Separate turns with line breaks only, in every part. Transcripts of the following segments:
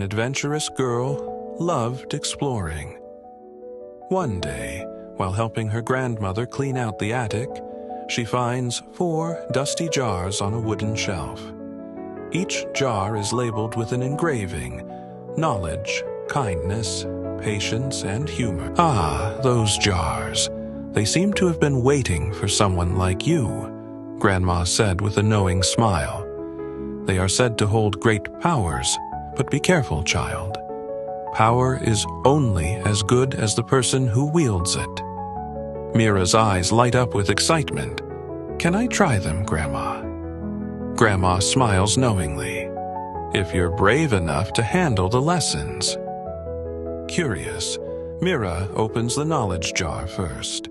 an adventurous girl loved exploring. One day, while helping her grandmother clean out the attic, she finds 4 dusty jars on a wooden shelf. Each jar is labeled with an engraving: knowledge, kindness, patience, and humor. Ah, those jars. They seem to have been waiting for someone like you, Grandma said with a knowing smile. They are said to hold great powers, but be careful, child. Power is only as good as the person who wields it. Mira's eyes light up with excitement. Can I try them, Grandma? Grandma smiles knowingly. If you're brave enough to handle the lessons. Curious, Mira opens the knowledge jar first.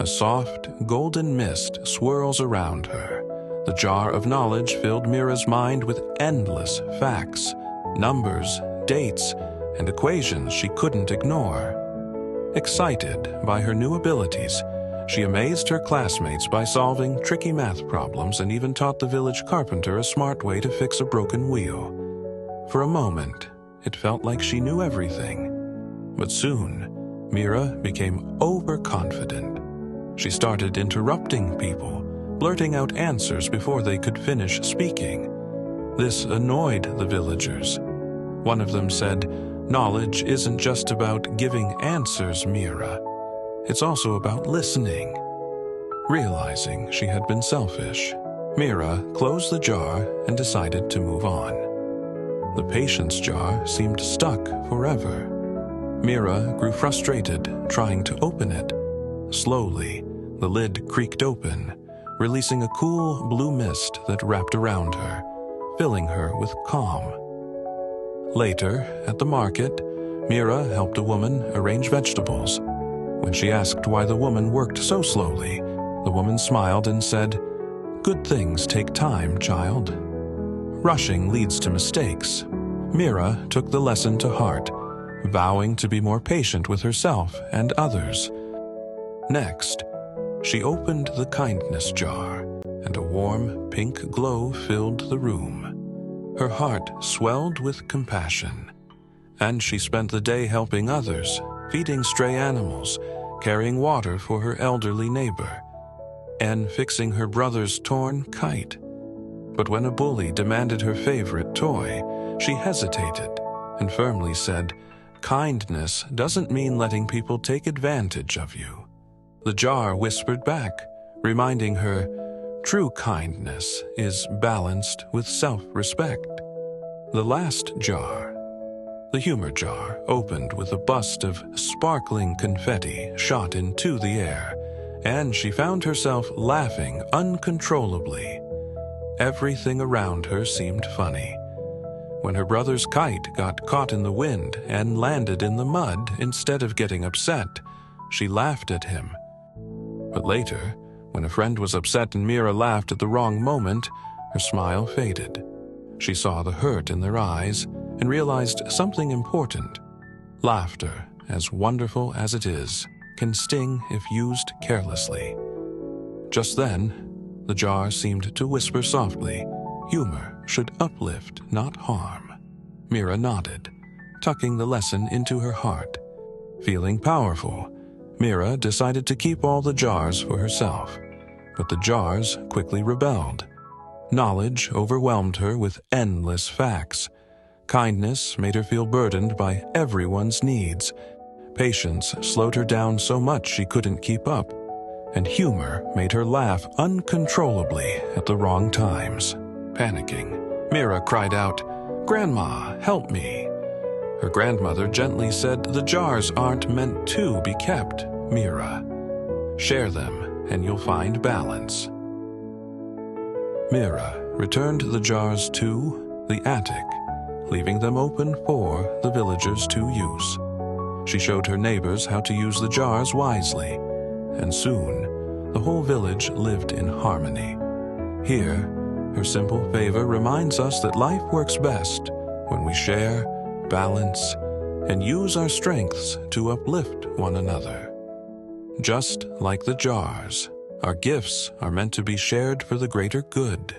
A soft, golden mist swirls around her. The jar of knowledge filled Mira's mind with endless facts, numbers, dates, and equations she couldn't ignore. Excited by her new abilities, she amazed her classmates by solving tricky math problems and even taught the village carpenter a smart way to fix a broken wheel. For a moment, it felt like she knew everything. But soon, Mira became overconfident. She started interrupting people, blurting out answers before they could finish speaking. This annoyed the villagers. One of them said, "Knowledge isn't just about giving answers, Mira. It's also about listening." Realizing she had been selfish, Mira closed the jar and decided to move on. The patience jar seemed stuck forever. Mira grew frustrated trying to open it. Slowly, the lid creaked open, releasing a cool blue mist that wrapped around her, filling her with calm. Later, at the market, Mira helped a woman arrange vegetables. When she asked why the woman worked so slowly, the woman smiled and said, "Good things take time, child. Rushing leads to mistakes." Mira took the lesson to heart, vowing to be more patient with herself and others. Next, she opened the kindness jar, and a warm pink glow filled the room. Her heart swelled with compassion, and she spent the day helping others, feeding stray animals, carrying water for her elderly neighbor, and fixing her brother's torn kite. But when a bully demanded her favorite toy, she hesitated and firmly said, "Kindness doesn't mean letting people take advantage of you." The jar whispered back, reminding her, true kindness is balanced with self-respect. The last jar, the humor jar, opened with a bust of sparkling confetti shot into the air, and she found herself laughing uncontrollably. Everything around her seemed funny. When her brother's kite got caught in the wind and landed in the mud instead of getting upset, she laughed at him. But later, when a friend was upset and Mira laughed at the wrong moment, her smile faded. She saw the hurt in their eyes and realized something important. Laughter, as wonderful as it is, can sting if used carelessly. Just then, the jar seemed to whisper softly, "Humor should uplift, not harm." Mira nodded, tucking the lesson into her heart. Feeling powerful, Mira decided to keep all the jars for herself, but the jars quickly rebelled. Knowledge overwhelmed her with endless facts. Kindness made her feel burdened by everyone's needs. Patience slowed her down so much she couldn't keep up, and humor made her laugh uncontrollably at the wrong times. Panicking, Mira cried out, "Grandma, help me." Her grandmother gently said, "The jars aren't meant to be kept, Mira. Share them and you'll find balance." Mira returned the jars to the attic, leaving them open for the villagers to use. She showed her neighbors how to use the jars wisely, and soon the whole village lived in harmony. Here, her simple favor reminds us that life works best when we share, balance, and use our strengths to uplift one another. Just like the jars, our gifts are meant to be shared for the greater good.